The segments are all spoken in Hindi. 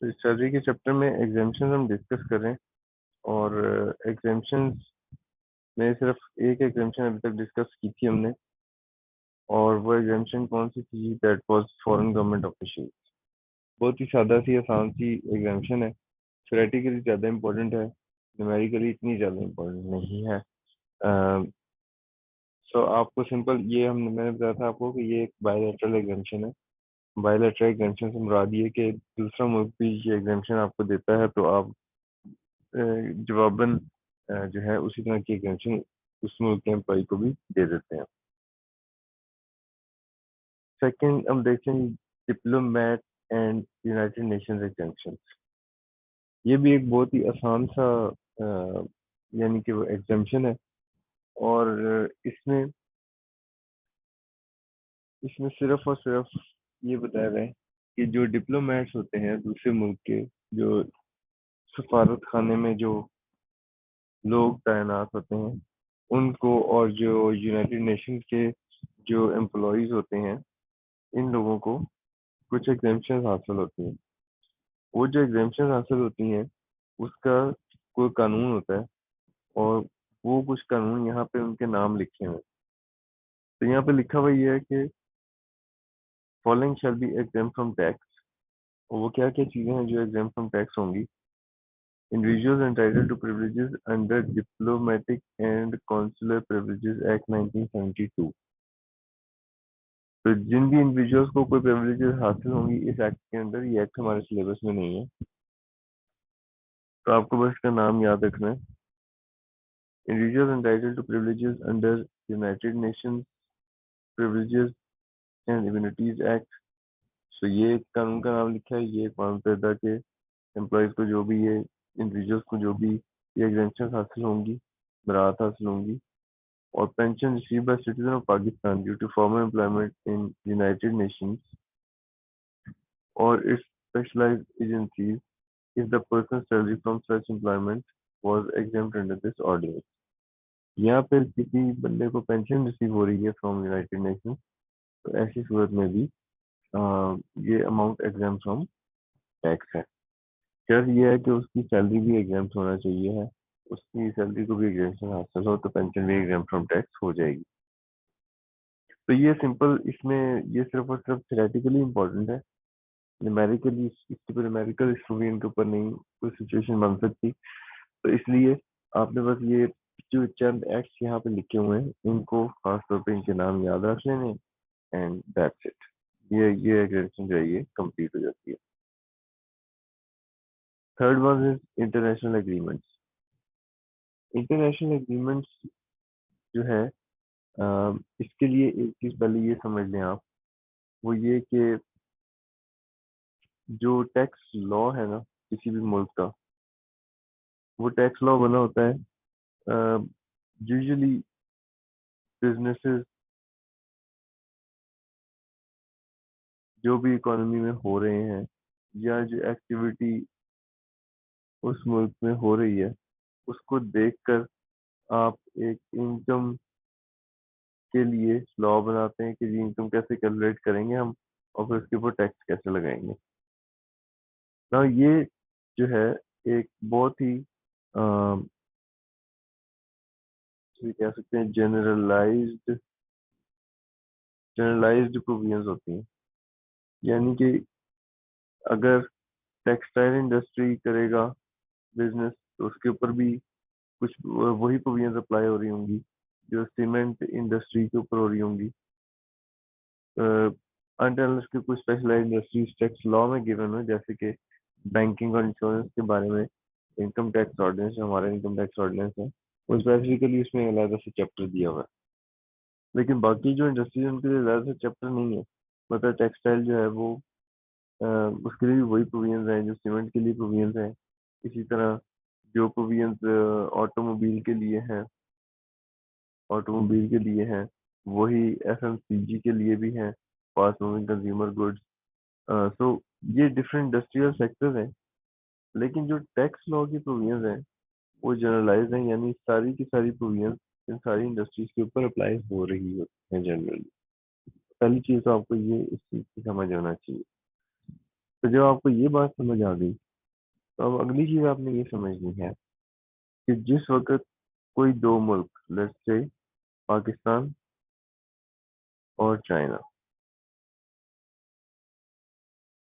तो इस सैलरी के चैप्टर में एग्जाम्पशन हम डिस्कस कर रहे हैं। और एग्जाम्पशंस में सिर्फ एक एग्जाम्पशन अभी तक डिस्कस की थी हमने, और वो एग्जाम्पशन कौन सी थी? That was foreign government official. बहुत ही सादा सी आसान सी एग्जाम्पशन है, थ्योरेटिकली ज़्यादा इंपॉर्टेंट है, न्यूमेरिकली इतनी ज़्यादा इंपॉर्टेंट नहीं है। सो आपको सिंपल ये मैंने बताया था आपको कि ये एक बायलैटरल एग्जाम्पशन है। बायलैटरल एग्जाम्पशन से मुराद ये कि दूसरा मुल्क भी ये एग्जाम्पशन आपको देता है, तो आप जवाबन जो है उसी तरह की एग्जाम्पशन उस मुल्क के एम्प्लॉय को भी दे देते हैं। सेकंड हम देखते हैं diplomat and United Nations exemption. ये भी एक बहुत ही आसान सा यानी कि वो एग्जाम्पशन है। और इसमें इसमें सिर्फ और सिर्फ ये बताया गया है कि जो डिप्लोमेट्स होते हैं दूसरे मुल्क के, जो सफारत खाने में जो लोग तैनात होते हैं उनको, और जो यूनाइटेड नेशंस के जो एम्प्लॉयज होते हैं इन लोगों को कुछ एग्जाम्पशन हासिल होती हैं। वो जो एग्जाम्पशन हासिल होती हैं उसका कोई कानून होता है, और वो कुछ कानून यहाँ पे उनके नाम लिखे हुए हैं। तो यहाँ पे लिखा हुआ ये है कि following shall be exempt from tax. और वो क्या क्या चीज़ें हैं जो एग्जाम्प्ट फ्रॉम टैक्स होंगी? Individuals entitled to privileges under Diplomatic and Consular Privileges Act 1972। तो जिन भी इंडिविजुअल्स को कोई प्रिविलेजेस हासिल होंगी इस एक्ट के अंदर, ये एक्ट हमारे सिलेबस में नहीं है, तो आपको बस इसका नाम याद रखना है। Individuals entitled to privileges under United Nations Privileges and Immunities Act। तो ये कानून का नाम लिखा है, ये कौन पैदा के एम्प्लॉयज को जो भी ये इंडिविजुअल्स को जो भी ये एग्जेम्पशन हासिल होंगी, बरात हासिल होंगी, और pension receive by citizen of Pakistan due to former employment in United Nations और its specialised agencies if the person's salary from such employment was exempt under this ordinance। यहाँ पर किसी बंदे को पेंशन रिसीव हो रही है फ्रॉम यूनाइटेड नेशन, तो ऐसी सूरत में भी ये अमाउंट एग्जाम फ्रॉम टैक्स है। शर्त ये है कि उसकी सैलरी भी एग्जाम होना चाहिए है, उसकी सैलरी को भी एग्जामेशन हासिल हो तो पेंशन भी एग्जाम फ्रॉम टैक्स हो जाएगी। तो ये सिंपल, इसमें ये सिर्फ और सिर्फ थ्योरेटिकली इंपॉर्टेंट है, न्यूमेरिकली इसके ऊपर न्यूमेरिकल स्टूडेंट के ऊपर नहीं कोई सिचुएशन बन सकती। तो इसलिए आपने बस ये जो चंद एक्ट्स यहाँ पे लिखे हुए हैं इनको खास तौर पे इनके नाम याद रख लेने, एंड दैट्स इट। ये एग्जाम्पशन जो है ये कंप्लीट हो जाती है। Third one is international agreements. International agreements जो है इसके लिए एक चीज पहले ये समझ लें आप, वो ये कि जो टैक्स लॉ है ना किसी भी मुल्क का, वो टैक्स लॉ बना होता है यूजुअली बिजनेसेस जो भी इकोनॉमी में हो रहे हैं या जो एक्टिविटी उस मुल्क में हो रही है उसको देखकर आप एक इनकम के लिए लॉ बनाते हैं कि जी इनकम कैसे कैलकुलेट करेंगे हम, और फिर उसके ऊपर टैक्स कैसे लगाएंगे ना। ये जो है एक बहुत ही कह सकते हैं जनरलाइज्ड प्रोविजंस होती हैं। यानी कि अगर टेक्सटाइल इंडस्ट्री करेगा बिजनेस तो उसके ऊपर भी कुछ वही प्रोविजंस अप्लाई हो रही होंगी जो सीमेंट इंडस्ट्री के ऊपर हो रही होंगी, अनटिल उसके कुछ स्पेशलाइज्ड इंडस्ट्रीज टैक्स लॉ में गिवन हो, जैसे कि बैंकिंग और इंश्योरेंस के बारे में इनकम टैक्स ऑर्डिनेंस, हमारा इनकम टैक्स ऑर्डिनेंस है, वो स्पेसिफिकली उसमें अलग से चैप्टर दिया हुआ है। लेकिन बाकी जो इंडस्ट्री है उनके लिए अलग से चैप्टर नहीं है। मतलब टेक्सटाइल जो है वो उसके लिए भी वही प्रोविजंस हैं जो सीमेंट के लिए प्रोविजंस हैं। इसी तरह जो प्रोविजंस ऑटोमोबाइल के लिए हैं वही एफएमसीजी के लिए भी हैं, फास्ट मूविंग कंज्यूमर गुड्स। सो ये डिफरेंट इंडस्ट्रियल सेक्टर्स हैं, लेकिन जो टैक्स लॉ की प्रोविजंस हैं वो जनरलाइज हैं, यानी सारी की सारी प्रोविजंस इन सारी इंडस्ट्रीज के ऊपर अप्लाई हो रही होती हैं जनरली। पहली चीज़ तो आपको ये इस चीज़ की समझ होना चाहिए। तो जब आपको ये बात समझ आ गई, तो अब अगली चीज आपने ये समझनी है कि जिस वक्त कोई दो मुल्क, लेट्स से पाकिस्तान और चाइना,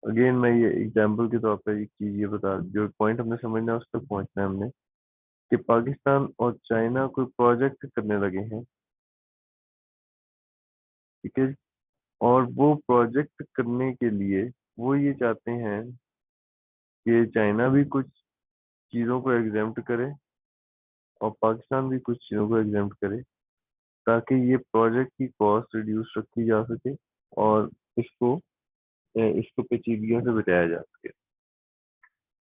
अगेन मैं ये एग्जाम्पल के तौर पर एक चीज ये बता, जो पॉइंट हमने समझना है उस तक पहुंचना है हमने, कि पाकिस्तान और चाइना कोई प्रोजेक्ट करने लगे हैं, ठीक है, और वो प्रोजेक्ट करने के लिए वो ये चाहते हैं कि चाइना भी कुछ चीज़ों को एग्जेम्प्ट करे और पाकिस्तान भी कुछ चीज़ों को एग्जेम्प्ट करे, ताकि ये प्रोजेक्ट की कॉस्ट रिड्यूस रखी जा सके और इसको पेचीदगियों से बचाया जा सके।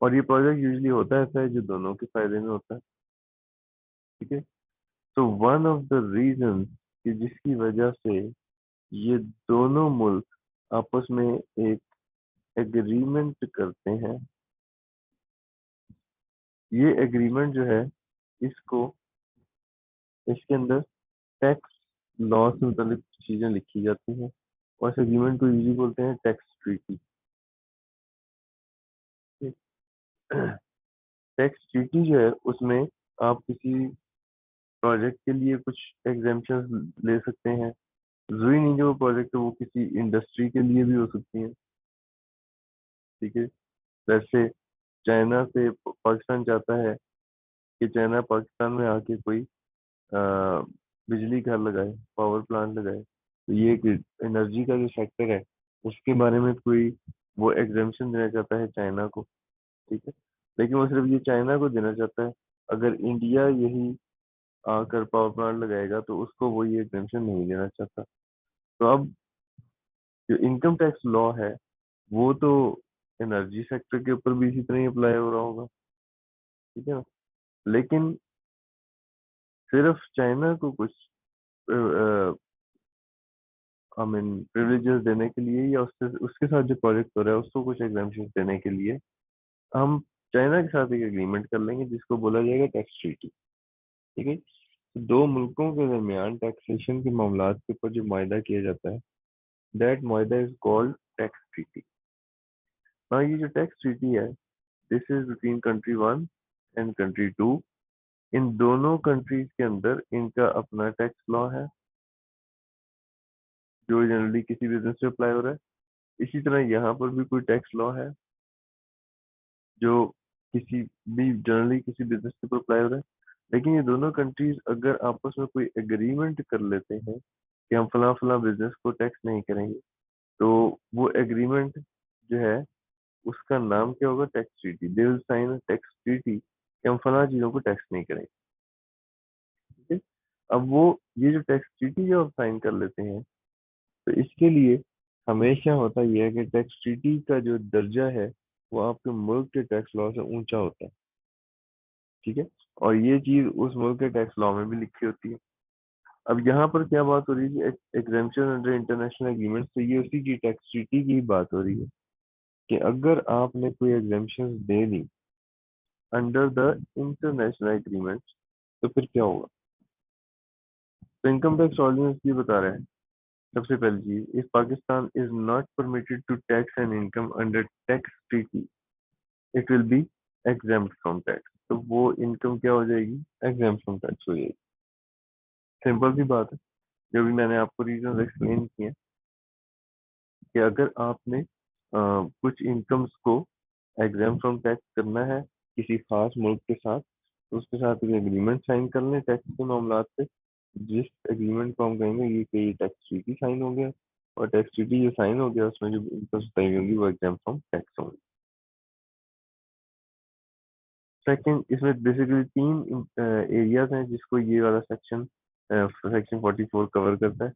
और ये प्रोजेक्ट यूजली होता ऐसा है जो दोनों के फायदे में होता है, ठीक है। तो वन ऑफ द रीजन कि जिसकी वजह से ये दोनों मुल्क आपस में एक एग्रीमेंट करते हैं, ये एग्रीमेंट जो है, इसको इसके अंदर टैक्स लॉ से मुतालिक चीजें लिखी जाती हैं, और इस एग्रीमेंट को यूजली बोलते हैं टैक्स ट्रीटी। टैक्स ट्रीटी जो है उसमें आप किसी प्रोजेक्ट के लिए कुछ एग्जेम्पशन ले सकते हैं। जरूरी नहीं जो वो प्रोजेक्ट है वो किसी इंडस्ट्री के लिए भी हो सकती है, ठीक है। वैसे चाइना से पाकिस्तान चाहता है कि चाइना पाकिस्तान में आके कोई बिजली घर लगाए, पावर प्लांट लगाए, तो ये एक एनर्जी का जो सेक्टर है उसके बारे में कोई वो एग्जाम्पशन देना चाहता है चाइना को, ठीक है। लेकिन वो सिर्फ ये चाइना को देना चाहता है, अगर इंडिया यही आकर पावर प्लांट लगाएगा तो उसको वो ये एग्जाम्पशन नहीं देना चाहता। तो अब जो इनकम टैक्स लॉ है वो तो एनर्जी सेक्टर के ऊपर भी इसी तरह ही अप्लाई हो रहा होगा, ठीक है ना। लेकिन सिर्फ चाइना को कुछ आई मीन प्रिविलेजेस देने के लिए, या उससे उसके साथ जो प्रोजेक्ट हो रहा है उसको कुछ एग्जाम्पशन देने के लिए हम चाइना के साथ एक एग्रीमेंट कर लेंगे जिसको बोला जाएगा टैक्स ट्रीटी, ठीक है। तो दो मुल्कों के दरमियान टैक्सेशन के मामलात के ऊपर जो मायदा किया जाता है, दैट मायदा इज कॉल्ड टैक्स ट्रीटी। हाँ, ये जो टैक्स ट्रीटी है, this is between country one and country two. इन दोनों कंट्रीज के अंदर इनका अपना टैक्स लॉ है जो जनरली किसी बिजनेस पे अप्लाई हो रहा है। इसी तरह यहाँ पर भी कोई टैक्स लॉ है जो किसी भी जनरली किसी बिजनेस के ऊपर अप्लाई हो रहा है। लेकिन ये दोनों कंट्रीज अगर आपस में कोई एग्रीमेंट कर लेते हैं कि हम फला फला बिजनेस को टैक्स नहीं करेंगे, तो वो एग्रीमेंट जो है उसका नाम क्या होगा, tax treaty. They will sign tax treaty कि हम फला चीजों को टैक्स नहीं करेंगे, ठीक है। अब वो ये जो टैक्स ट्रीटी जो आप साइन कर लेते हैं, तो इसके लिए हमेशा होता यह है कि टैक्स ट्रीटी का जो दर्जा है वो आपके मुल्क के टैक्स लॉ से ऊंचा होता है, ठीक है। और ये चीज उस मुल्क के टैक्स लॉ में भी लिखी होती है। अब यहाँ पर क्या बात हो रही है, एग्जाम्पशन अंडर इंटरनेशनल एग्रीमेंट, तो ये उसी की टैक्स ट्रीटी की बात हो रही है कि अगर आपने कोई exemption they the under the international agreement, तो फिर क्या होगा। तो इनकम टैक्स ऑर्डिनेंस ये बता रहा है, सबसे पहली चीज, if Pakistan is not permitted to tax an income under tax treaty, it will be exempt from tax. तो वो इनकम क्या हो जाएगी, एग्जाम्प्ट फ्रॉम टैक्स हो जाएगी। सिंपल सी बात है, जो भी मैंने आपको रीजन एक्सप्लेन किए, कि अगर आपने कुछ इनकम्स को एग्जाम फ्रॉम टैक्स करना है किसी खास मुल्क के साथ, तो उसके साथ एक एग्रीमेंट साइन कर लें टैक्स के मामलात पे। जिस एग्रीमेंट को हम कहेंगे ये कि ये टैक्स ट्रीटी साइन हो गया, और टैक्स ट्रीटी जो साइन हो गया उसमें जो इनकम बताई होगी वो एग्जाम फ्रॉम टैक्स होगी। सेकंड, इसमें बेसिकली तीन एरियाज हैं जिसको ये वाला सेक्शन सेक्शन 44 कवर करता है।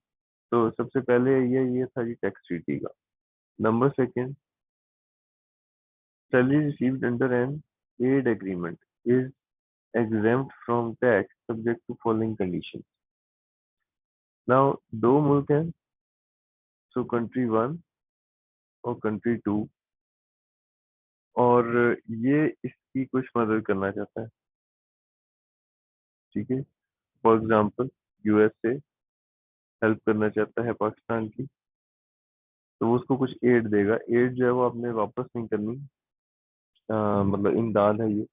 तो सबसे पहले ये था जी टैक्स ट्रीटी का। Number second, salary received under an aid agreement is exempt from tax subject to following conditions. Now दो मुल्क हैं, सो कंट्री वन और कंट्री टू, और ये इसकी कुछ मदद करना चाहता है, ठीक है। फॉर एग्जांपल यूएसए हेल्प करना चाहता है पाकिस्तान की, तो वो उसको कुछ एड देगा। एड जो है वो आपने वापस नहीं करनी, मतलब इमदाद है ये।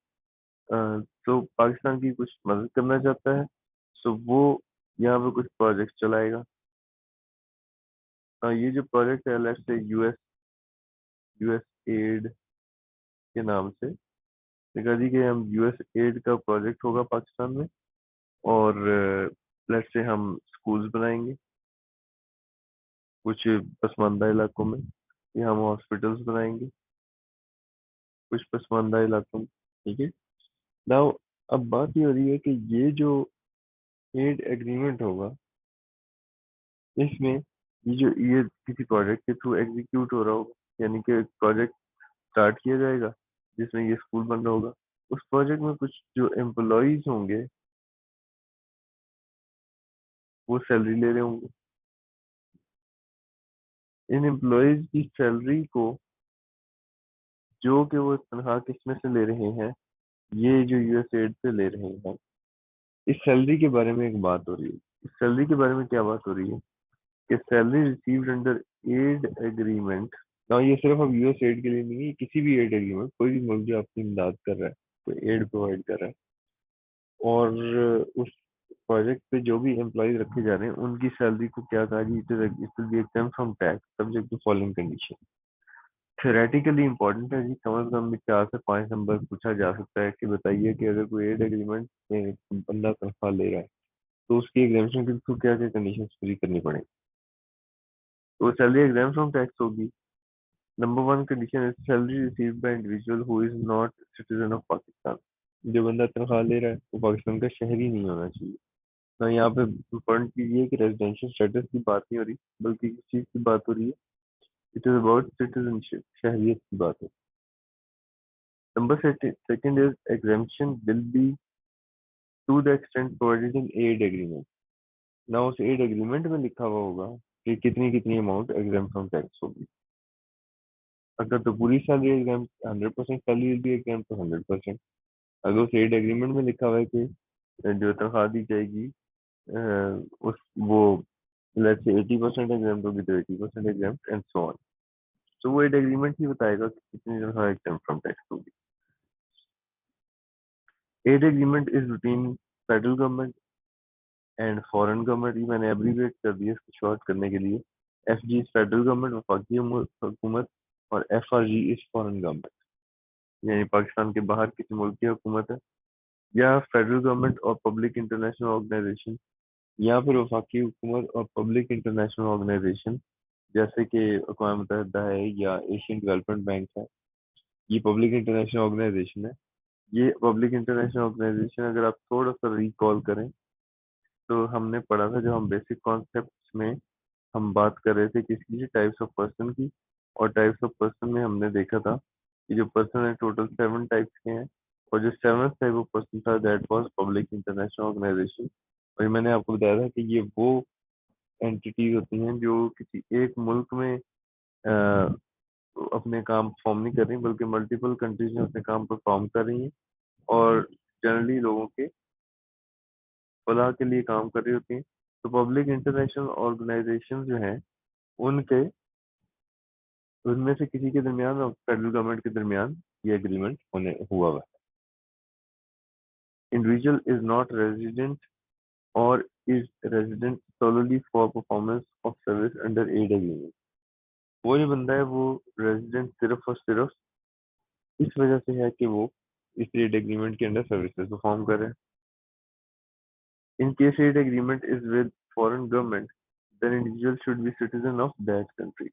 तो पाकिस्तान की कुछ मदद करना चाहता है, तो वो यहाँ पे कुछ प्रोजेक्ट चलाएगा। ये जो प्रोजेक्ट है, लेट्स से यूएस एड के नाम से लिखा दी कि हम यूएस एड का प्रोजेक्ट होगा पाकिस्तान में, और लेट्स से हम स्कूल्स बनाएंगे कुछ पसमानदा इलाकों में, या हम हॉस्पिटल्स बनाएंगे कुछ पसमानदा इलाकों में। ठीक है। नाउ अब बात ये हो रही है कि ये जो एड एग्रीमेंट होगा, इसमें ये किसी प्रोजेक्ट के थ्रू एग्जीक्यूट हो रहा होगा, यानी कि प्रोजेक्ट स्टार्ट किया जाएगा जिसमें ये स्कूल बन रहा होगा। उस प्रोजेक्ट में कुछ जो एम्प्लॉयज होंगे वो सैलरी ले रहे होंगे। इन एम्प्लॉयज की सैलरी को जो कि वो तनख्वाह किसमें से ले रहे हैं, ये जो यूएस एड से ले रहे हैं, इस सैलरी के बारे में एक बात हो रही है। इस सैलरी के बारे में क्या बात हो रही है कि salary received under aid agreement. ना ये सिर्फ अब यूएस एड के लिए नहीं है, किसी भी एड एग्रीमेंट, कोई भी मुल्क जो आपकी इमदाद कर रहा है, कोई एड प्रोवाइड कर रहा है, और उस प्रोजेक्ट पे जो भी एम्प्लॉयज रखे जा रहे हैं उनकी सैलरी को क्या कहा जी, it will be exempt from tax subject to following condition. Theoretically important है जी, कम से कम भी 4 से 5 नंबर पूछा जा सकता है कि बताइए कि अगर कोई एड एग्रीमेंट में बंदा तनख्वाह ले रहा है तो उसकी एग्जामेशन के थ्रू क्या क्या कंडीशन पूरी करनी पड़ेगी। तो सैलरी एग्जाम फ्रॉम टैक्स होगी। नंबर वन कंडीशन है salary received by individual who is not citizen of Pakistan. जो बंदा तनख्वाह ले रहा है वो पाकिस्तान का शहरी नहीं होना चाहिए। ना यहाँ पे इम्पोर्टेंट चीज ये है कि रेजिडेंशियल स्टेटस की बात नहीं हो रही, बल्कि किस चीज की बात हो रही है, इट इज अबाउट सिटीजनशिप, शहरियत की बात है। Number second is exemption will be to the extent provided in aid agreement. ना उस एड एग्रीमेंट में लिखा हुआ होगा कि कितनी कितनी अमाउंट एग्जाम फ्रॉम टैक्स होगी। अगर तो पूरी salary exam 100% salary will be exam तो 100%। अगर उस एड एग्रीमेंट में लिखा हुआ है कि जो तनख्वाह दी जाएगी उस वो लेट्स से 80% एग्जाम होगी तो 80% एग्जाम एंड सो ऑन। तो वो एड एग्रीमेंट ही बताएगा कि कितनी तनख्वाह एग्जाम फ्रॉम टैक्स होगी। Aid agreement is between federal government and foreign government. ये मैंने एब्रीविएट कर दिया इसको शॉर्ट करने के लिए। F G is federal government, वफाकी हुकूमत, और F R G is foreign government, यानी पाकिस्तान के बाहर किसी मुल्क की हुकूमत है, या फेडरल गवर्नमेंट और पब्लिक इंटरनेशनल ऑर्गेनाइजेशन, या फिर वफाकी हुकूमत और पब्लिक इंटरनेशनल ऑर्गेनाइजेशन जैसे कि अक़वाम मुत्तहिदा है या एशियन डेवलपमेंट बैंक है। ये पब्लिक इंटरनेशनल ऑर्गेनाइजेशन है। ये पब्लिक इंटरनेशनल ऑर्गेनाइजेशन अगर आप थोड़ा सा रिकॉल करें तो हमने पढ़ा था, जो हम बेसिक कॉन्सेप्ट्स में हम बात कर रहे थे किसी टाइप्स ऑफ पर्सन की, और टाइप्स ऑफ पर्सन में हमने देखा था कि जो पर्सन है टोटल 7 टाइप्स के हैं, और जो 7th टाइप ऑफ पर्सन था that was public international organisation. और मैंने आपको बताया था कि ये वो एंटिटीज होती हैं जो किसी एक मुल्क में अपने काम परफॉर्म नहीं कर रही, बल्कि मल्टीपल कंट्रीज में अपने काम परफॉर्म कर रही हैं, और जनरली लोगों के फलाह के लिए काम कर रही होती हैं। तो पब्लिक इंटरनेशनल ऑर्गेनाइजेशन जो हैं उनके उनमें से किसी के दरमियान और फेडरल गवर्नमेंट के दरमियान ये एग्रीमेंट होने हुआ हुआ है। इंडिविजुअल इज नॉट रेजिडेंट और is resident solely for performance of service under aid agreement. वो जो बंदा है वो रेजिडेंट सिर्फ और सिर्फ इस वजह से है कि वो इस एड एग्रीमेंट के अंडर सर्विसेज परफॉर्म कर रहे हैं। In case aid agreement is with foreign government then individual should be citizen of that country.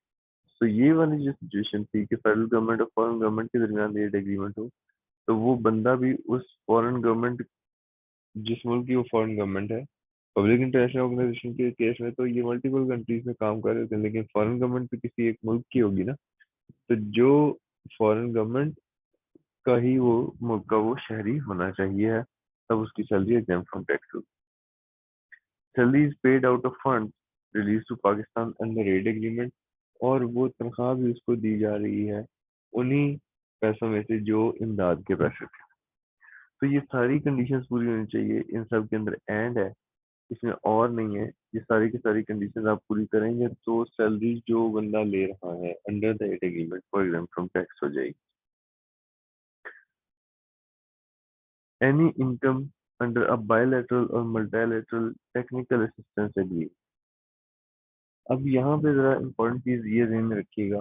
तो ये वाली जो सिचुएशन थी कि फेडरल गवर्नमेंट और फॉरेन गवर्नमेंट के दरमियान एड एग्रीमेंट हो, तो वो बंदा भी उस फॉरेन गवर्नमेंट, जिस मुल्क की वो फॉरेन गवर्नमेंट है, पब्लिक इंटरनेशनल ऑर्गेनाइजेशन के केस में तो ये मल्टीपल कंट्रीज में काम कर रहे थे, लेकिन फॉरेन गवर्नमेंट तो किसी एक मुल्क की होगी ना। तो जो फॉरेन गवर्नमेंट का ही वो मुल्क का वो शहरी होना चाहिए है, तब उसकी सैलरी एग्जाम फ्रॉम टैक्स होगी। Salary is paid out of fund release to Pakistan under aid agreement, और वो तनख्वाह भी उसको दी जा रही है उन्हीं पैसों में से जो इमदाद के पैसे थे। तो ये सारी कंडीशंस पूरी होनी चाहिए, इन सब के अंदर एंड है, इसमें और नहीं है। ये सारी की सारी कंडीशन आप पूरी करेंगे तो सैलरी जो बंदा ले रहा है under that agreement for example from tax हो जाएगी। Any income under a bilateral और मल्टीलैटरल टेक्निकल असिस्टेंस एग्रीमेंट। अब यहाँ पे जरा इम्पोर्टेंट चीज ये ध्यान में रखिएगा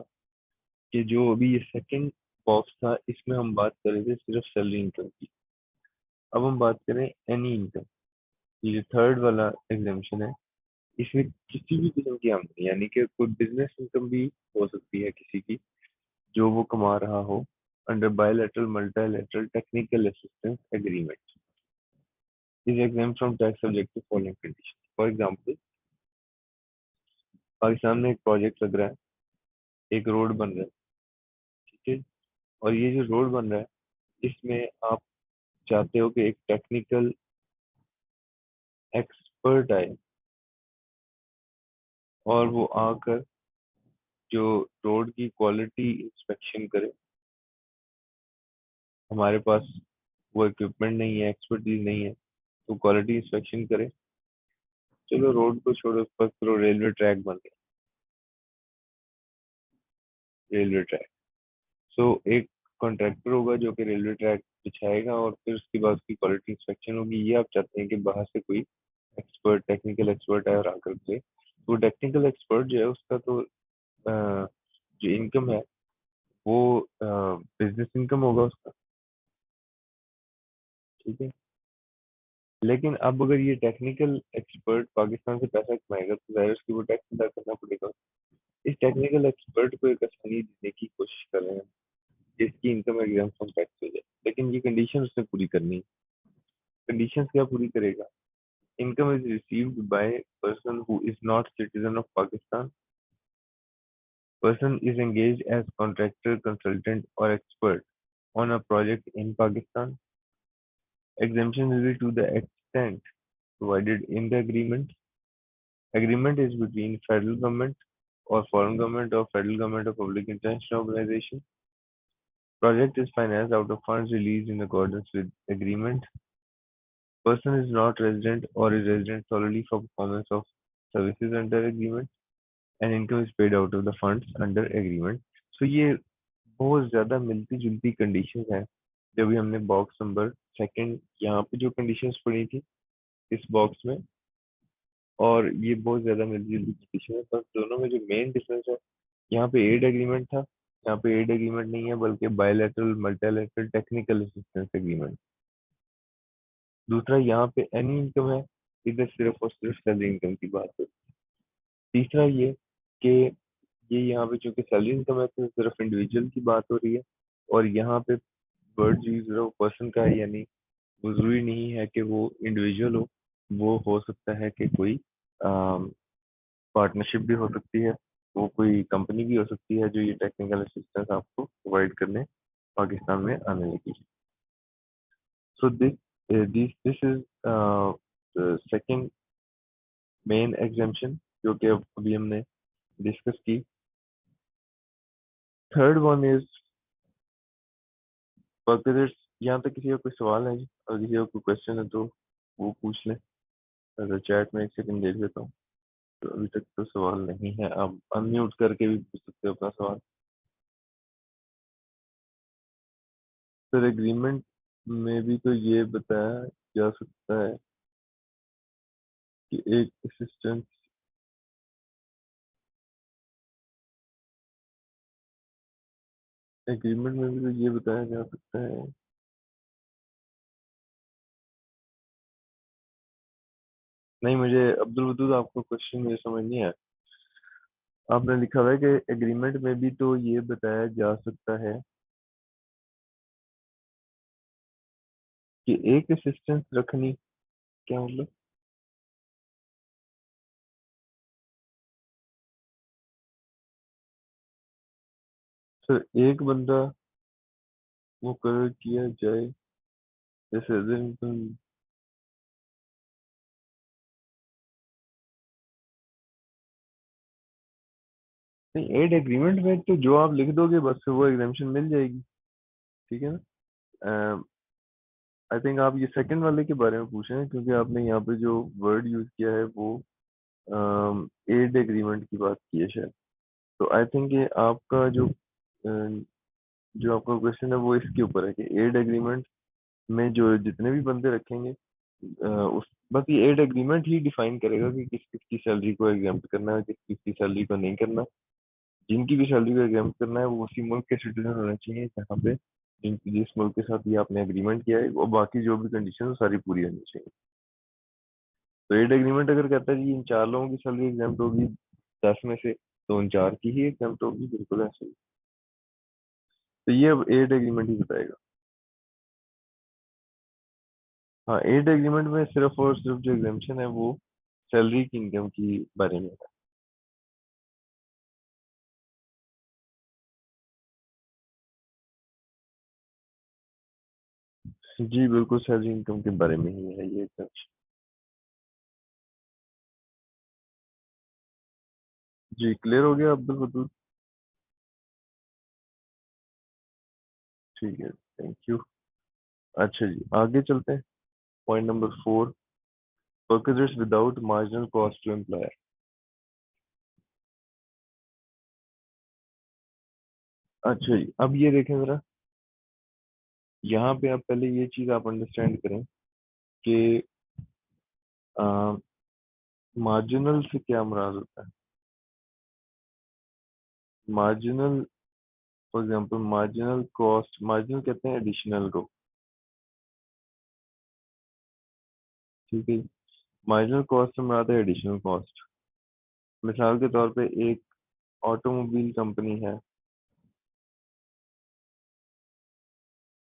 कि जो अभी ये सेकंड बॉक्स था इसमें हम बात कर रहे थे सिर्फ सैलरी इनकम की। अब हम बात करें एनी इनकम, ये जो थर्ड वाला एग्जामेशन है, इसमें किसी भी किस्म की आमदनी यानी कि कोई बिजनेस इनकम भी हो सकती है किसी की जो वो कमा रहा हो under bilateral multilateral technical assistance agreement is exempt from tax subject to following condition. For example, Pakistan में एक प्रोजेक्ट लग रहा है, एक रोड बन रहा है, ठीक है, और ये जो रोड बन रहा है इसमें आप चाहते हो कि एक टेक्निकल एक्सपर्ट आए और वो आकर जो रोड की क्वालिटी इंस्पेक्शन करे। हमारे पास वो इक्विपमेंट नहीं है, एक्सपर्टीज नहीं है, तो क्वालिटी इंस्पेक्शन करे। चलो रोड को छोड़ो, उस पर करो, रेलवे ट्रैक बन गया, रेलवे ट्रैक। सो एक कॉन्ट्रैक्टर होगा जो कि रेलवे ट्रैक बिछाएगा और फिर उसके बाद उसकी क्वालिटी इंस्पेक्शन होगी। ये आप चाहते हैं कि बाहर से कोई एक्सपर्ट, टेक्निकल एक्सपर्ट आए और आकर के, तो टेक्निकल एक्सपर्ट जो है उसका तो जो इनकम है वो बिजनेस इनकम होगा उसका, ठीक है। लेकिन अब अगर ये टेक्निकल एक्सपर्ट पाकिस्तान से पैसा कमाएगा तो जाहिर है उसकी वो टैक्स अदा करना पड़ेगा। इस टेक्निकल एक्सपर्ट को एक आसानी देने की कोशिश कर रहे हैं जिसकी इनकम एग्जाम फ्रॉम टैक्स हो जाए, लेकिन ये कंडीशन उसने पूरी करनी है। कंडीशंस क्या पूरी करेगा? Income is received by person who is not citizen of Pakistan, person is engaged as contractor, consultant or expert on a project in Pakistan. Exemption will be to the extent provided in the agreement. Agreement is between federal government or foreign government or federal government or public international organization. Project is financed out of funds released in accordance with agreement. Person is not resident or is resident solely for performance of services under agreement, and income is paid out of the funds under agreement. So ये बहुत ज्यादा मिलती जुलती कंडीशंस हैं जो भी हमने बॉक्स नंबर सेकंड यहाँ पे जो कंडीशंस पढ़ी थी इस बॉक्स में, और ये बहुत ज्यादा मिलती जुलती कंडीशन है। पर दोनों में जो मेन डिफरेंस है, यहाँ पे एड एग्रीमेंट था, यहाँ पे एड एग्रीमेंट नहीं है बल्कि bilateral multilateral technical assistance agreement. दूसरा, यहाँ पे एनी इनकम है, इधर सिर्फ और सिर्फ सैलरी इनकम की बात है। तीसरा ये कि ये यहाँ पे चूंकि सैलरी इनकम है तो सिर्फ इंडिविजुअल की बात हो रही है, और यहाँ पे वर्ड यूज पर्सन का है, यानी वो जरूरी नहीं है कि वो इंडिविजुअल हो, वो हो सकता है कि कोई पार्टनरशिप भी हो सकती है, वो कोई कंपनी भी हो सकती है जो ये टेक्निकल असिस्टेंस आपको प्रोवाइड करने पाकिस्तान में आने लगी। So this is second main exemption जो कि अभी हमने डिस्कस की। Third one is workers. यहाँ तक किसी का कोई सवाल है जी? और किसी का कोई क्वेश्चन है तो वो पूछ लें, अगर चैट में एक सेकंड देख लेता हूँ। तो अभी तक तो सवाल नहीं है, आप अनम्यूट करके भी पूछ सकते हो अपना सवाल। सर एग्रीमेंट में भी तो ये बताया जा सकता है कि एक असिस्टेंट, एग्रीमेंट में भी तो ये बताया जा सकता है। नहीं, मुझे अब्दुल वदूद आपका क्वेश्चन मुझे समझ नहीं आया। आपने लिखा हुआ है कि एग्रीमेंट में भी तो ये बताया जा सकता है कि एक असिस्टेंट रखनी, क्या मतलब? सर एक बंदा मुकर्रर किया जाए जैसे नहीं, एड एग्रीमेंट में तो जो आप लिख दोगे बस वो एग्जामेशन मिल जाएगी, ठीक है ना। आई थिंक आप ये सेकंड वाले के बारे में पूछ रहे हैं क्योंकि आपने यहाँ पे जो वर्ड यूज किया है वो एड एग्रीमेंट की बात की है शायद। तो आई थिंक ये आपका जो आपका क्वेश्चन है वो इसके ऊपर है कि एड एग्रीमेंट में जो जितने भी बंदे रखेंगे, उस बस ये एड एग्रीमेंट ही डिफाइन करेगा कि किस किस की सैलरी को एग्जाम्प्ट करना है, किस किस की सैलरी को नहीं करना। जिनकी भी सैलरी को एग्जाम्प्ट करना है वो उसी मुल्क के सिटीजन होने चाहिए जहाँ पे जिस मुल्क के साथ ये आपने एग्रीमेंट किया है, और बाकी जो भी कंडीशन सारी पूरी होनी चाहिए। तो एड एग्रीमेंट अगर कहता है जी इन 4 लोगों की सैलरी एग्जाम्प्ट होगी 10 में से, तो उन 4 की ही एग्जाम्प्ट होगी, बिल्कुल ऐसे ही। तो ये अब एड एग्रीमेंट ही बताएगा। हाँ, एड एग्रीमेंट में सिर्फ और सिर्फ जो एग्जाम्पशन है वो सैलरी की इनकम की बारे में है। जी बिल्कुल, सैलरी इनकम के बारे में ही है ये एग्जाम्पशन। जी क्लियर हो गया अब्दुल वदूद? ठीक है, थैंक यू। अच्छा जी, आगे चलते हैं। Point number 4, workers without marginal cost to employer. अच्छा जी, अब ये देखें जरा, यहाँ पे आप पहले ये चीज आप अंडरस्टैंड करें कि मार्जिनल से क्या मुराद होता है। Marginal, for example marginal cost, marginal कहते हैं एडिशनल को, ठीक है। मार्जिनल कॉस्ट से मुराद है एडिशनल कॉस्ट। मिसाल के तौर पे एक ऑटोमोबाइल कंपनी है,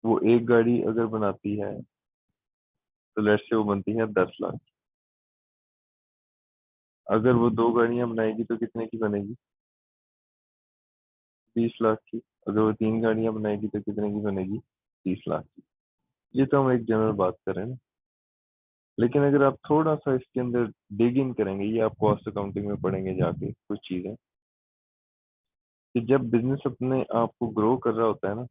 वो एक गाड़ी अगर बनाती है तो लेट्स से वो बनती है 10 लाख। अगर वो 2 गाड़ियां बनाएगी तो कितने की बनेगी? 20 लाख की। अगर वो 3 गाड़ियां बनाएगी तो कितने की बनेगी? 30 लाख की। ये तो हम एक जनरल बात कर रहे हैं ना। लेकिन अगर आप थोड़ा सा इसके अंदर डिग इन करेंगे, ये आप कॉस्ट अकाउंटिंग में पढ़ेंगे जाके कुछ चीजें, कि जब बिजनेस अपने आप को ग्रो कर रहा होता है ना,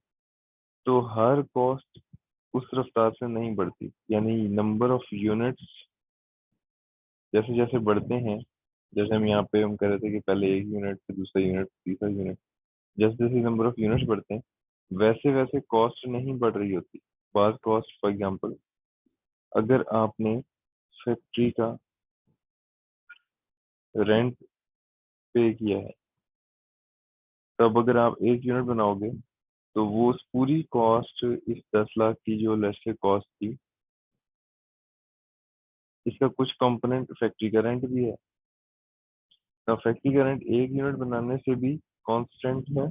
तो हर कॉस्ट उस रफ्तार से नहीं बढ़ती। यानी नंबर ऑफ यूनिट्स जैसे जैसे बढ़ते हैं, जैसे हम यहाँ पे हम कह रहे थे कि पहले एक यूनिट, फिर दूसरा यूनिट, तीसरा यूनिट, जैसे जैसे नंबर ऑफ यूनिट्स बढ़ते हैं वैसे वैसे कॉस्ट नहीं बढ़ रही होती। बात कॉस्ट, फॉर एग्जांपल अगर आपने फैक्ट्री का रेंट पे किया है, तब अगर आप एक यूनिट बनाओगे तो वो उस पूरी कॉस्ट, इस 10 लाख की जो लेट्स से कॉस्ट थी, इसका कुछ कंपोनेंट फैक्ट्री का रेंट भी है। तो फैक्ट्री का रेंट एक यूनिट बनाने से भी कांस्टेंट है,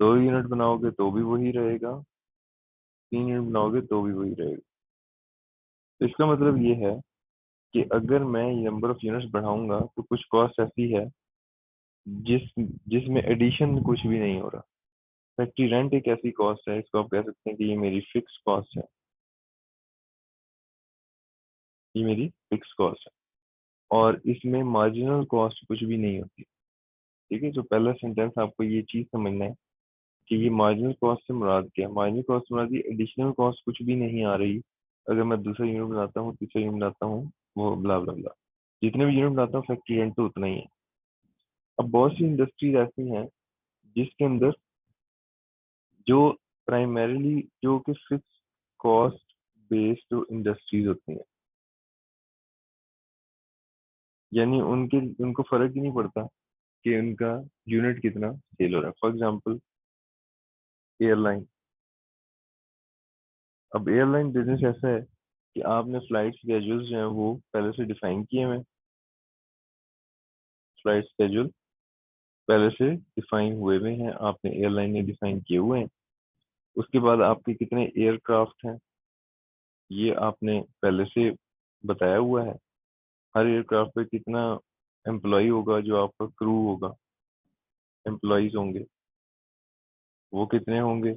2 यूनिट बनाओगे तो भी वही रहेगा, 3 यूनिट बनाओगे तो भी वही रहेगा। तो इसका मतलब ये है कि अगर मैं नंबर ऑफ यूनिट्स बढ़ाऊंगा तो कुछ कॉस्ट ऐसी है जिस जिसमें एडिशन कुछ भी नहीं हो रहा। फैक्ट्री रेंट एक ऐसी कॉस्ट है, इसको आप कह सकते हैं कि ये मेरी फिक्स कॉस्ट है, ये मेरी फिक्स कॉस्ट है, और इसमें मार्जिनल कॉस्ट कुछ भी नहीं होती। ठीक है, तो पहला सेंटेंस आपको ये चीज समझना है कि ये मार्जिनल कॉस्ट से मुराद क्या है। मार्जिनल कॉस्ट से मुराद ये एडिशनल कॉस्ट कुछ भी नहीं आ रही। अगर मैं दूसरा यूनिट बनाता हूँ, तीसरा यूनिट बनाता हूँ, वो ब्ला ब्ला ब्ला, जितने भी यूनिट बनाता हूँ फैक्ट्री रेंट तो उतना ही है। अब बहुत सी इंडस्ट्रीज ऐसी हैं जिसके अंदर जो प्राइमरीली जो कि फिक्स कॉस्ट बेस्ड जो इंडस्ट्रीज होती हैं, यानी उनके उनको फर्क ही नहीं पड़ता कि उनका यूनिट कितना सेल हो रहा है। For example airline. अब एयरलाइन बिजनेस ऐसा है कि आपने फ्लाइट स्केड्यूल्स जो हैं वो पहले से डिफाइन किए हुए हैं। फ्लाइट स्केड्यूल पहले से डिफाइन हुए हुए हैं, आपने एयरलाइन ने डिफाइन किए हुए हैं। उसके बाद आपके कितने एयरक्राफ्ट हैं ये आपने पहले से बताया हुआ है। हर एयरक्राफ्ट पे कितना एम्प्लॉय होगा, जो आपका क्रू होगा, एम्प्लॉयज होंगे, वो कितने होंगे।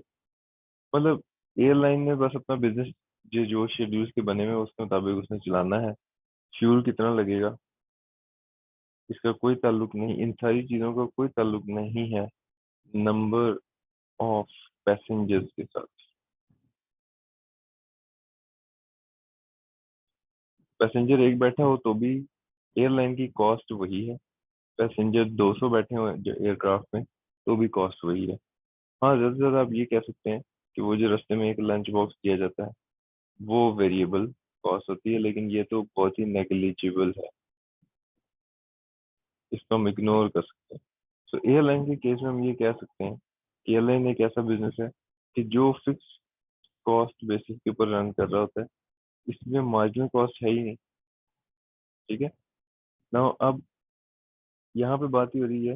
मतलब एयरलाइन ने बस अपना बिजनेस जो जो शेड्यूल्स के बने हुए हैं उसके मुताबिक उसने चलाना है। फ्यूल कितना लगेगा इसका कोई ताल्लुक नहीं, इन सारी चीजों का कोई ताल्लुक नहीं है नंबर ऑफ पैसेंजर्स के साथ। पैसेंजर एक बैठा हो तो भी एयरलाइन की कॉस्ट वही है, पैसेंजर 200 बैठे हो जो एयरक्राफ्ट में तो भी कॉस्ट वही है। हाँ, ज़्यादा से ज़्यादा आप ये कह सकते हैं कि वो जो रास्ते में एक लंच बॉक्स दिया जाता है वो वेरिएबल कॉस्ट होती है, लेकिन ये तो बहुत ही नेग्लिजिबल है, इसको हम इग्नोर कर सकते हैं। सो एयरलाइन के केस में हम ये कह सकते हैं कि एयरलाइन एक ऐसा बिजनेस है कि जो फिक्स कॉस्ट बेसिस के ऊपर रन कर रहा होता है, इसमें मार्जिनल कॉस्ट है ही नहीं। ठीक है ना। अब यहाँ पे बात ही हो रही है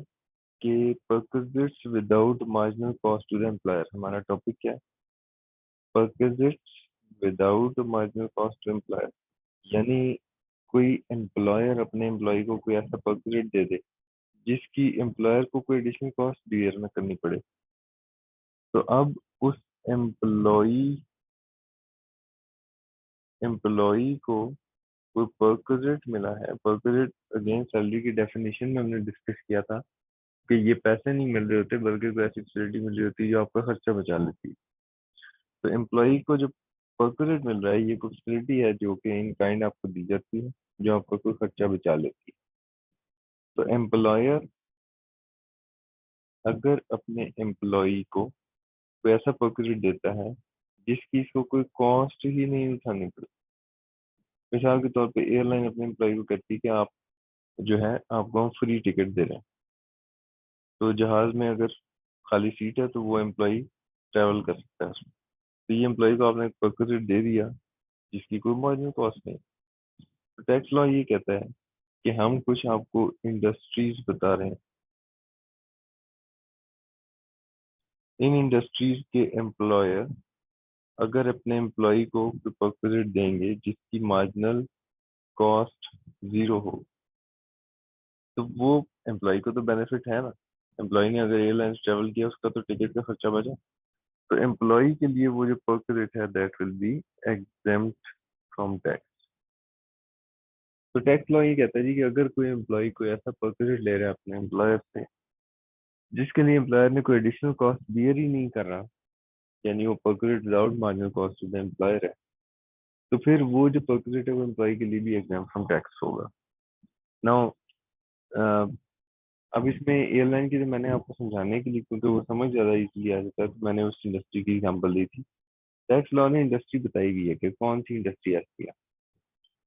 कि perquisites without marginal cost to the employer. हमारा टॉपिक क्या है? Perquisites without marginal cost to employer, यानी कोई एम्प्लॉयर अपने एम्प्लॉय को कोई ऐसा परक्विजिट दे दे जिसकी एम्प्लॉयर को कोई एडिशनल कॉस्ट बियर ना करनी पड़े। तो अब उस एम्प्लॉय एम्प्लॉय को कोई परक्विजिट मिला है। परक्विजिट अगेन सैलरी की डेफिनेशन में हमने डिस्कस किया था कि ये पैसे नहीं मिल रहे होते बल्कि कोई ऐसी फैसिलिटी मिल रही होती है जो आपका खर्चा बचा लेती है। तो एम्प्लॉय को जो परक्विजिट मिल रहा है ये कोई फैसिलिटी है जो कि इन काइंड आपको दी जाती है, जो आपका कोई खर्चा बचा लेती है। तो एम्प्लॉयर अगर अपने एम्प्लॉय को कोई ऐसा परक्विजिट देता है जिसकी इसको कोई कॉस्ट ही नहीं उठानी पड़ती। मिसाल के तौर पे एयरलाइन अपने एम्प्लॉय को कहती है कि आप जो है आपको हम फ्री टिकट दे रहे हैं, तो जहाज में अगर खाली सीट है तो वो एम्प्लॉय ट्रैवल कर सकता है उसमें। तो ये एम्प्लॉय को आपने परक्विजिट दे दिया जिसकी कोई मार्जिनल कॉस्ट नहीं। तो टैक्स लॉ ये कहता है कि हम कुछ आपको इंडस्ट्रीज बता रहे हैं, इन इंडस्ट्रीज के एम्प्लॉयर अगर अपने एम्प्लॉय को परक्विजिट देंगे जिसकी मार्जिनल कॉस्ट जीरो हो, तो वो एम्प्लॉय को तो बेनिफिट है ना। एम्प्लॉय ने अगर एयरलाइंस ट्रेवल किया उसका तो टिकट का खर्चा बचा। तो एम्प्लॉय के लिए वो जो परक्विजिट है that will be exempt from tax. तो टैक्स लॉ ये कहता है जी कि अगर कोई एम्प्लॉय कोई ऐसा परक्विजिट ले रहा है अपने एम्प्लॉयर से जिसके लिए एम्प्लॉयर ने कोई एडिशनल कॉस्ट बियर ही नहीं कर रहा, यानी वो perquisite without marginal cost to the employer है, तो फिर वो जो परक्विजिट है वो एम्प्लॉय के लिए भी एग्जाम्प्ट फ्रॉम टैक्स होगा। नाउ अब इसमें एयरलाइन की जो मैंने आपको समझाने के लिए, क्योंकि वो समझ ज़्यादा इजीली आ जाता है, तो मैंने उस इंडस्ट्री की एग्जांपल दी थी। टैक्स लॉ में इंडस्ट्री बताई गई है कि कौन सी इंडस्ट्री ऐसी है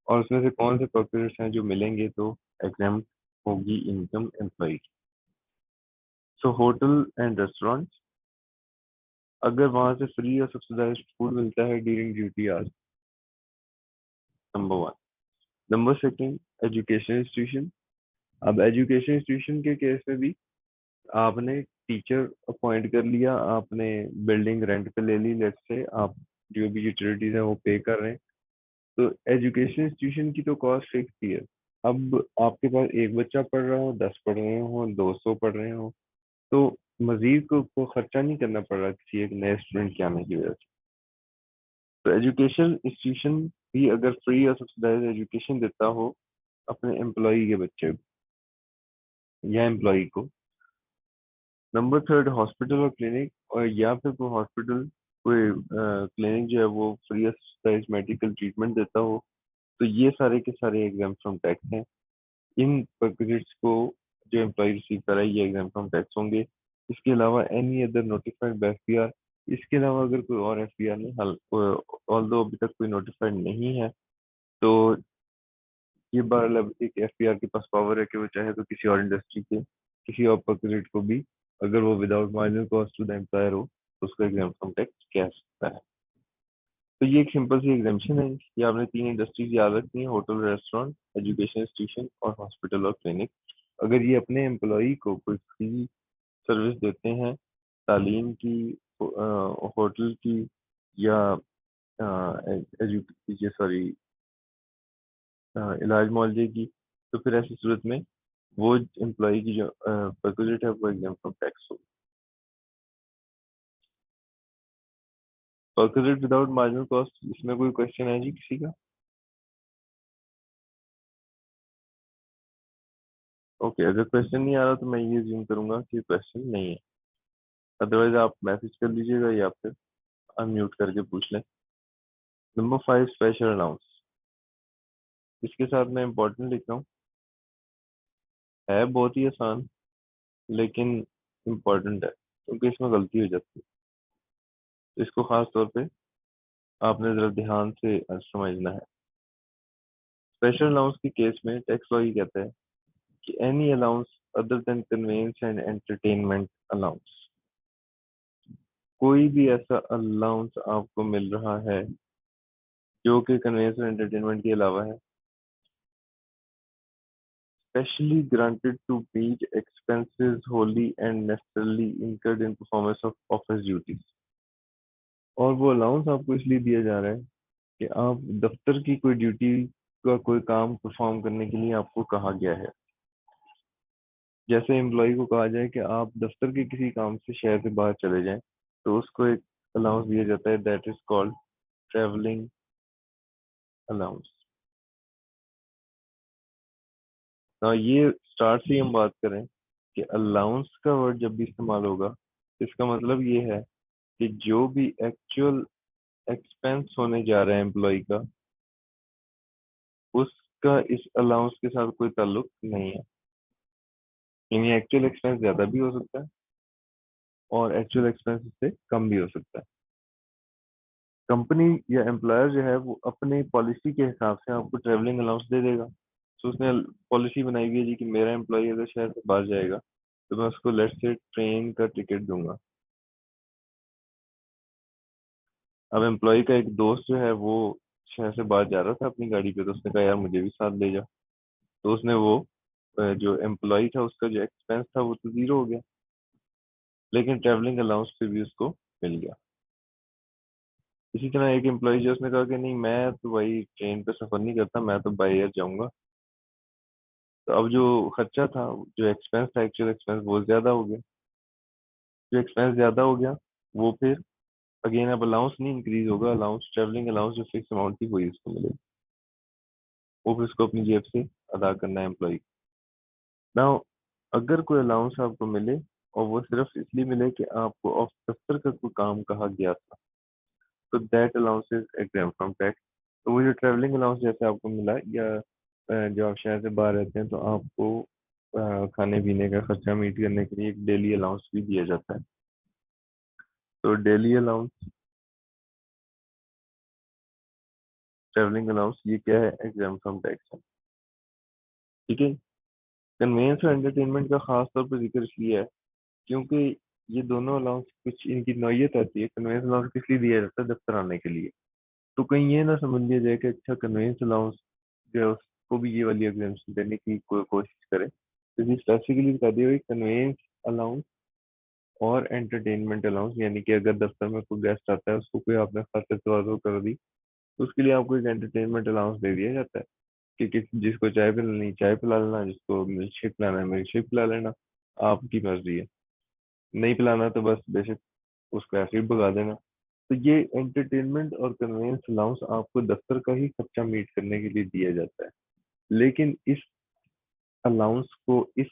और उसमें से कौन से परक्विजिट्स हैं जो मिलेंगे तो एग्जाम्प्ट होगी income employ. So hotel and restaurant, अगर वहां से फ्री और सब्सिडाइज्ड फूड मिलता है during duty hours, number one. Number second, education institution. अब एजुकेशन इंस्टीट्यूशन के केस में भी आपने टीचर अपॉइंट कर लिया, आपने बिल्डिंग रेंट पे ले ली, लेट्स से आप जो भी यूटिलिटीज है वो पे कर रहे हैं, तो एजुकेशन इंस्टीट्यूशन की तो कॉस्ट फिक्स ही है। अब आपके पास एक बच्चा पढ़ रहा हो, 10 पढ़ रहे हो, 200 पढ़ रहे हो, तो मजीद को खर्चा नहीं करना पड़ रहा किसी एक नए स्टूडेंट के आने की वजह से। तो एजुकेशन इंस्टीट्यूशन भी अगर फ्री और सब्सिडाइज एजुकेशन देता हो अपने एम्प्लॉई के बच्चे को या एम्प्लॉई को। नंबर थर्ड, हॉस्पिटल और क्लिनिक, और या फिर कोई हॉस्पिटल कोई क्लिनिक जो है वो free of subsidise medical treatment देता हो, तो ये सारे के सारे एग्जाम फ्रॉम टैक्स हैं। इन परक्विजिट्स को जो एम्प्लॉय रिसीव करा है ये एग्जाम फ्रॉम टैक्स होंगे। इसके अलावा any other notified by FBR, इसके अलावा अगर कोई और एफबीआर ने हाल ऑल्दो अभी तक कोई नोटिफाइड नहीं है, तो ये बार एक एफबीआर के पास पावर है कि वो चाहे तो किसी और इंडस्ट्री के किसी और परक्विजिट को भी, अगर वो without marginal cost to the employer हो, तो उसको एग्जाम फ्रॉम टैक्स कह सकता है। तो ये एक सिंपल सी एग्जामेशन है। ये आपने तीन इंडस्ट्रीज याद रखनी है, होटल रेस्टोरेंट, एजुकेशन इंस्टीट्यूशन और हॉस्पिटल और क्लिनिक। अगर ये अपने एम्प्लॉई को कोई फ्री सर्विस देते हैं तालीम की, होटल की, या सॉरी इलाज मुआवजे की, तो फिर ऐसी सूरत में वो एम्प्लॉय की जो परक्विजिट है वो एग्जाम फ्रॉम टैक्स होगी। परक्विजिट विदाउट मार्जिनल कॉस्ट, इसमें कोई क्वेश्चन है जी किसी का? ओके, अगर क्वेश्चन नहीं आ रहा तो मैं ये ज्यूम करूंगा कि क्वेश्चन नहीं है, अदरवाइज आप मैसेज कर लीजिएगा या फिर अनम्यूट करके पूछ लें। Number 5, special announce. इसके साथ मैं इम्पोर्टेंट लिख रहा हूँ, है बहुत ही आसान लेकिन इम्पोर्टेंट है क्योंकि इसमें गलती हो जाती है। तो इसको खास तौर पे आपने जरा ध्यान से समझना है। स्पेशल अलाउंस के केस में टैक्स लॉ ये कहता है कि any allowance other than conveyance and entertainment allowance, कोई भी ऐसा अलाउंस आपको मिल रहा है जो कि कन्वेंस और एंटरटेनमेंट के अलावा है, specially granted to meet expenses wholly and necessarily incurred in performance of office duties। और वो अलाउंस आपको इसलिए दिया जा रहा है कि आप दफ्तर की कोई ड्यूटी का कोई काम परफॉर्म करने के लिए आपको कहा गया है। जैसे एम्प्लॉय को कहा जाए कि आप दफ्तर के किसी काम से शहर से बाहर चले जाएं, तो उसको एक अलाउंस दिया जाता है, that is called travelling allowance. ना ये स्टार्ट से ही हम बात करें कि अलाउंस का वर्ड जब भी इस्तेमाल होगा, इसका मतलब ये है कि जो भी एक्चुअल एक्सपेंस होने जा रहा है एम्प्लॉय का, उसका इस अलाउंस के साथ कोई ताल्लुक नहीं है। यानी एक्चुअल एक्सपेंस ज्यादा भी हो सकता है और एक्चुअल एक्सपेंस से कम भी हो सकता है। कंपनी या एम्प्लॉयर जो है वो अपनी पॉलिसी के हिसाब से आपको ट्रेवलिंग अलाउंस दे देगा। तो उसने पॉलिसी बनाई हुई है जी कि मेरा एम्प्लॉय अगर शहर से बाहर जाएगा तो मैं उसको लेट्स से ट्रेन का टिकट दूंगा। अब एम्प्लॉय का एक दोस्त जो है वो शहर से बाहर जा रहा था अपनी गाड़ी पे, तो उसने कहा यार मुझे भी साथ ले जा। तो उसने वो जो एम्प्लॉय था उसका जो एक्सपेंस था वो तो जीरो हो गया, लेकिन ट्रैवलिंग अलाउंस फिर भी उसको मिल गया। इसी तरह एक एम्प्लॉय जो उसने कहा कि नहीं मैं तो भाई ट्रेन पे सफर नहीं करता, मैं तो बाई एयर जाऊंगा। तो अब जो खर्चा था, जो एक्सपेंस था, एक्चुअल एक्सपेंस वो ज्यादा हो गया। जो एक्सपेंस ज्यादा हो गया वो फिर अगेन अब अलाउंस नहीं इंक्रीज होगा, अलाउंस ट्रैवलिंग अलाउंस जो फिक्स अमाउंट थी वही उसको मिलेगी। वो फिर उसको अपनी जेब से अदा करना है एम्प्लॉय। ना अगर कोई अलाउंस आपको मिले और वो सिर्फ इसलिए मिले कि आपको ऑफ दफ्तर का कोई काम कहा गया था, तो that allowance is exam from tax. तो वो जो ट्रैवलिंग अलाउंस जैसे आपको मिला या जो आप शहर से बाहर रहते हैं तो आपको खाने पीने का खर्चा मीट करने के लिए एक डेली अलाउंस भी दिया जाता है। तो डेली अलाउंस, ट्रैवलिंग अलाउंस, ये क्या है? एग्जाम फ्रॉम टैक्स है। ठीक है। कन्वेंस और एंटरटेनमेंट का खास तौर पर जिक्र इसलिए है क्योंकि ये दोनों अलाउंस कुछ इनकी नौयत आती है। कन्वेंस अलाउंस किस लिए दिया जाता है? दफ्तर आने के लिए। तो कहीं ये ना समझ लिया जाए कि अच्छा कन्वेंस अलाउंस जो है उसको भी ये वाली एग्जाम्पशन देने की कोई कोशिश करे। तो ये स्पेसिफिकली बता दिया हुई कन्वेंस अलाउंस और एंटरटेनमेंट अलाउंस, यानी कि अगर दफ्तर में कोई गेस्ट आता है उसको कोई आपने खातिर तवज्जो कर दी तो उसके लिए आपको एक एंटरटेनमेंट अलाउंस दे दिया जाता है कि जिसको चाय पिलानी चाय पिला लेना, जिसको मिल्क शेक पिलाना है मिल्क शेक पिला लेना, आपकी मर्जी है। नहीं पिलाना तो बस बेशक उसको ऐसे ही भगा देना। तो ये एंटरटेनमेंट और कन्वेंस अलाउंस आपको दफ्तर का ही खर्चा मीट करने के लिए दिया जाता है, लेकिन इस अलाउंस को इस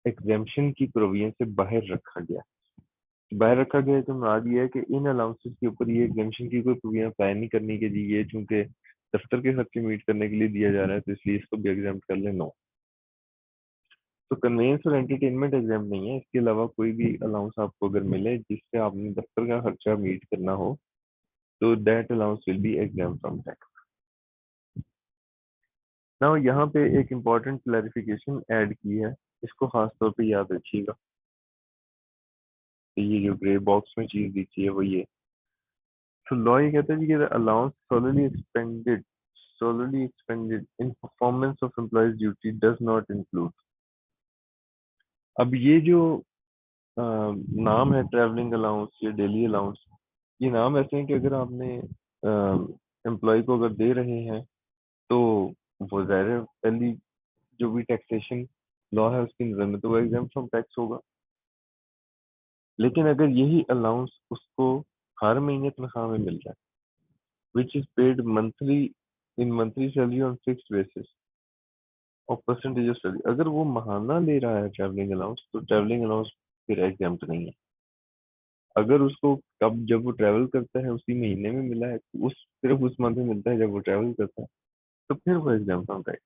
एग्जेम्पशन की प्रोविजन से बाहर रखा गया। बाहर रखा गया है तो मुराद ये है कि इन अलाउंसेस के ऊपर ये एग्जेम्पशन की कोई प्रोविजन अप्लाई नहीं करनी कि जी ये चूंकि दफ्तर के खर्चे मीट करने के लिए दिया जा रहा है तो इसलिए इसको भी एग्जाम कर ले। नो। तो कन्वेंस और एंटरटेनमेंट एग्जाम नहीं है, इसके अलावा कोई भी अलाउंस आपको अगर मिले जिससे आपने दफ्तर का खर्चा मीट करना हो तो that allowance will be exam from tax. Now यहाँ पे एक इम्पॉर्टेंट क्लैरिफिकेशन ऐड की है, इसको खास तौर पे याद रखिएगा। तो ये जो ग्रे बॉक्स में चीज दिखी है वो ये। तो लॉ ये कहता है जी कि allowance solely expended in performance of employees duty does not include। अब ये जो नाम है ट्रैवलिंग अलाउंस या डेली अलाउंस, ये नाम ऐसे हैं कि अगर आपने एम्प्लॉय को अगर दे रहे हैं तो वो ज़ाहिर है पहली जो भी टैक्सेशन लॉ है उसकी नज़र में तो वो एग्जाम फ्रॉम टैक्स होगा। लेकिन अगर यही अलाउंस उसको हर महीने तनख्वाह में मिल रहा है, which is paid monthly in monthly salary on fixed basis और परसेंटेज ऑफ सैलरी, अगर वो महाना ले रहा है ट्रैवलिंग अलाउंस तो ट्रैवलिंग अलाउंस फिर एग्जाम्प्ट नहीं है। अगर उसको कब जब वो ट्रैवल करता है उसी महीने में मिला है तो उस सिर्फ उस मंथ में मिलता है जब वो ट्रैवल करता है, तो फिर वो exempt from tax.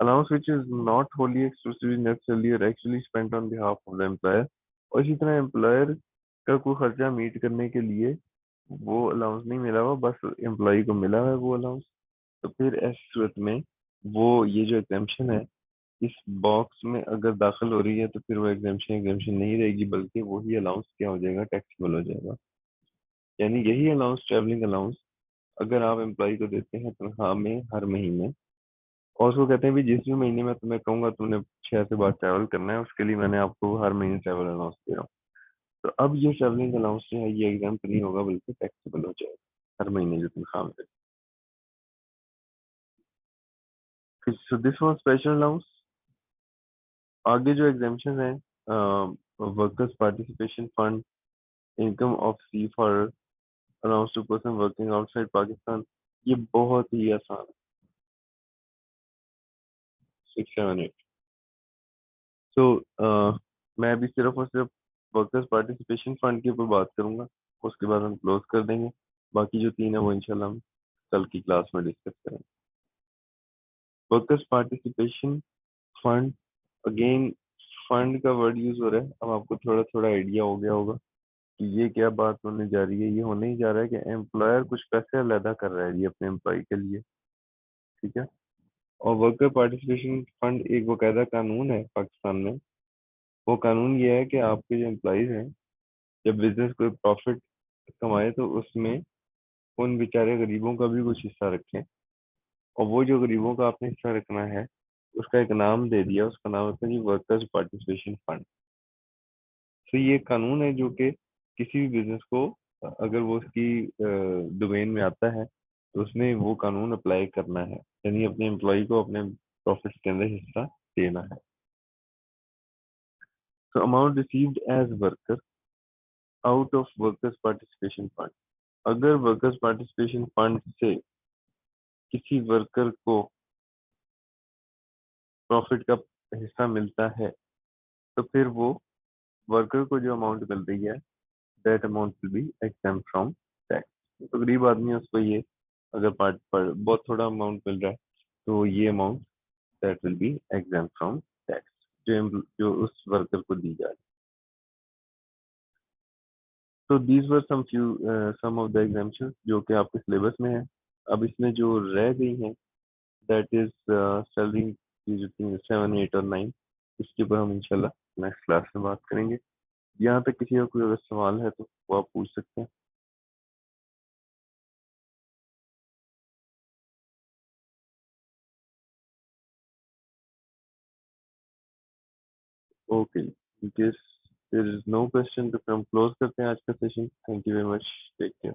Allowance which is not wholly exclusively necessarily और actually spent on behalf of the employer, और इसी तरह एम्प्लॉयर का कोई खर्चा मीट करने के लिए वो अलाउंस नहीं मिला हुआ, बस एम्प्लॉय को मिला है वो अलाउंस। तो फिर ऐसी सूरत में वो ये जो एग्जाम्पशन है इस बॉक्स में अगर दाखिल हो रही है तो फिर वो एग्जाम्पशन एग्जाम्पशन नहीं रहेगी, बल्कि वही अलाउंस क्या हो जाएगा, टैक्सेबल हो जाएगा। यानी यही अलाउंस, ट्रैवलिंग अलाउंस, अगर आप एम्प्लॉय को देते हैं तनख्वाह में हर महीने, और उसको कहते हैं भी जिस भी महीने में तुम्हें कहूंगा तुमने 6 से 12 ट्रैवल करना है, उसके लिए मैंने आपको हर महीने ट्रैवल अलाउंस दे रहा हूँ, तो अब ये ट्रैवलिंग अलाउंस जो है ये एग्जाम नहीं होगा बल्कि टैक्सेबल हो जाएगा हर महीने जो तनख्वाह में। So this was special allowance. आगे जो एग्जामेशन है, workers participation fund, income of sea for allowance to person working outside Pakistan, ये बहुत ही आसान है। 6, 7, 8। सो मैं अभी सिर्फ और सिर्फ वर्कर्स पार्टिसिपेशन फंड के ऊपर बात करूंगा, उसके बाद हम क्लोज कर देंगे। बाकी जो तीन है वो इंशाल्लाह हम कल की क्लास में डिस्कस करेंगे। Workers participation fund, again fund का वर्ड यूज हो रहा है, अब आपको थोड़ा थोड़ा आइडिया हो गया होगा कि ये क्या बात होने जा रही है। ये होने ही जा रहा है कि एम्प्लॉयर कुछ पैसे अलहदा कर रहा है जी अपने एम्प्लॉय के लिए, ठीक है। और वर्कर पार्टिसिपेशन फंड एक बाकायदा कानून है पाकिस्तान में। वो कानून ये है कि आपके जो एम्प्लॉयज हैं, जब बिजनेस कोई प्रॉफिट कमाए तो उसमें उन बेचारे गरीबों का भी कुछ हिस्सा रखें, और वो जो गरीबों का आपने हिस्सा रखना है उसका एक नाम दे दिया, उसका नाम होता है जी वर्कर्स पार्टिसिपेशन फंड। तो ये कानून है जो कि किसी भी बिजनेस को अगर वो उसकी डोमेन में आता है तो उसने वो कानून अप्लाई करना है, यानी अपने एम्प्लॉय को अपने प्रॉफिट के अंदर हिस्सा देना है। तो amount received as worker out of workers participation fund, अगर वर्कर्स पार्टिसिपेशन फंड से किसी वर्कर को प्रॉफिट का हिस्सा मिलता है तो फिर वो वर्कर को जो अमाउंट मिल रही है that amount will be exempt from tax. तो गरीब आदमी है उसको ये अगर पार्ट पर बहुत थोड़ा अमाउंट मिल रहा है तो ये amount that will be exempt from tax जो उस वर्कर को दी जा रही है। तो these were some of the exemptions जो कि आपके सिलेबस में है। अब इसमें जो रह गई हैं दैट इज सैलरी, ये जो 7, 8 और 9, इसके ऊपर हम इंशाल्लाह नेक्स्ट क्लास में बात करेंगे। यहाँ तक किसी का कोई अगर सवाल है तो वो आप पूछ सकते हैं। Okay, in case there is no question तो फिर हम क्लोज करते हैं आज का session. Thank you very much, take care.